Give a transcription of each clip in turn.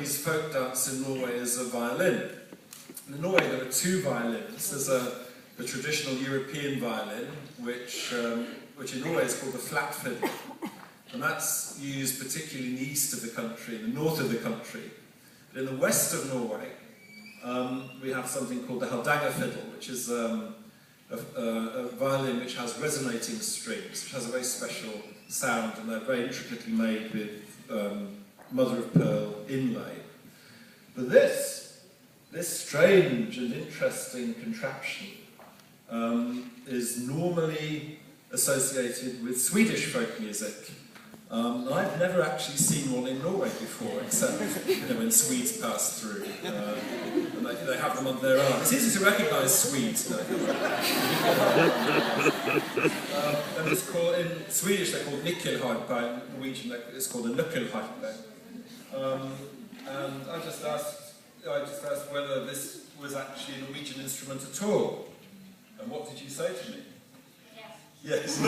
Japanese folk dance in Norway is a violin. In Norway there are two violins. There's the traditional European violin, which in Norway is called the flat fiddle. And that's used particularly in the east of the country, in the north of the country. But in the west of Norway, we have something called the Hardanger fiddle, which is a violin which has resonating strings, which has a very special sound, and they're very intricately made with mother-of-pearl inlay. But this strange and interesting contraption is normally associated with Swedish folk music. I've never actually seen one in Norway before, except when Swedes pass through, and they have them on their arm. It's easy to recognise Swedes. And it's called, in Swedish they're called nyckelharpa, in Norwegian it's called a nyckelharpa. And I just asked whether this was actually a Norwegian instrument at all. And what did you say to me? Yes.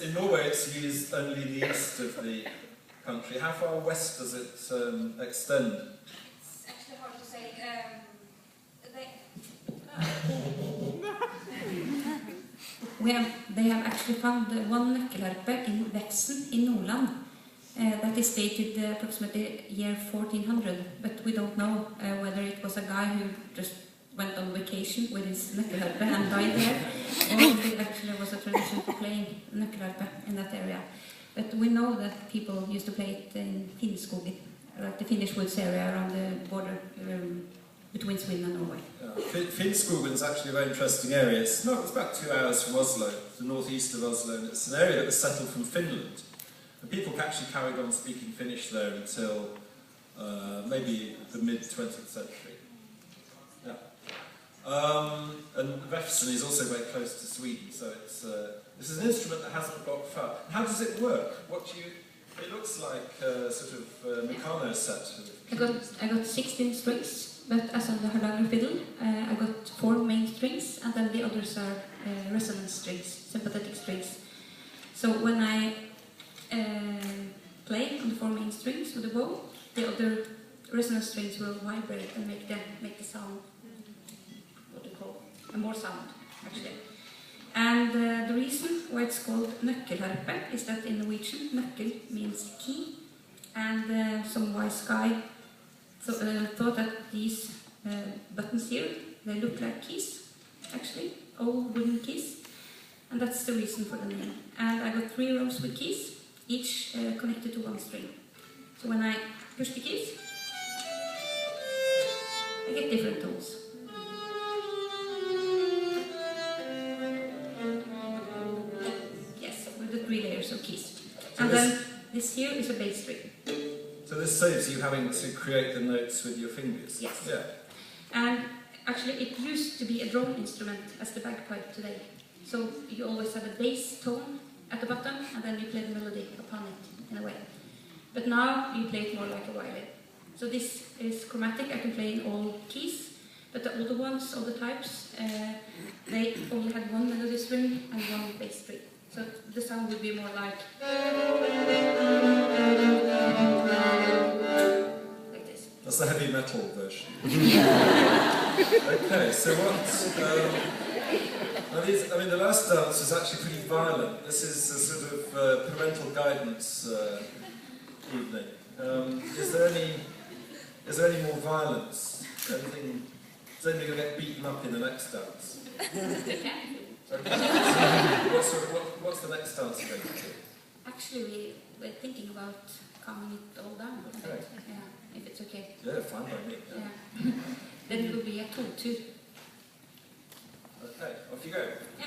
In Norway it's used only in the east of the country. How far west does it extend? It's actually hard to say. They have actually found one nøkkelharpe in Vefsn in Nordland that is dated approximately year 1400, but we don't know whether it was a guy who just went on vacation with his nøkkelharpe and died there, or if it actually was a tradition for playing nøkkelharpe in that area. But we know that people used to play it in Finnskogen, like the Finnish woods area around the border between Sweden and Norway. Finnskogen is actually a very interesting area. It's about 2 hours from Oslo, the northeast of Oslo, and it's an area that was settled from Finland. And people actually carried on speaking Finnish there until maybe the mid-20th century. And Vefsn is also very close to Sweden, so this is an instrument that hasn't got far. How does it work? It looks like a sort of Meccano set. I got 16 strings, but as on the Hardanger fiddle, I got 4 main strings, and then the others are resonance strings, sympathetic strings. So when I play on the 4 main strings with the bow, the other resonance strings will vibrate and make the sound. More sound, actually. And the reason why it's called nøkkelharpe is that in Norwegian, nøkkel means key, and some wise guy thought that these buttons here, they look like keys, actually, old wooden keys, and that's the reason for the name. And I got 3 rows with keys, each connected to 1 string. So when I push the keys, I get different tones. The 3 layers of keys. And then this here is a bass string. So this saves you having to create the notes with your fingers? Yes. Yeah. And actually it used to be a drum instrument as the bagpipe today. So you always have a bass tone at the bottom and then you play the melody upon it in a way. But now you play it more like a violin. So this is chromatic, I can play in all keys, but the older ones, all the types, they only had 1 melody string and 1 bass string. So the sound would be more like this. That's the heavy metal version. Okay, so the last dance is actually pretty violent. This is a sort of parental guidance evening. Is there any more violence? Is anybody going to get beaten up in the next dance? Okay. What's the next dance going to be? Actually, we're thinking about calming it all down. Okay. Yeah, if it's okay. Yeah, fine by me. Yeah. Then it will be a 2-2. Okay, off you go. Yeah.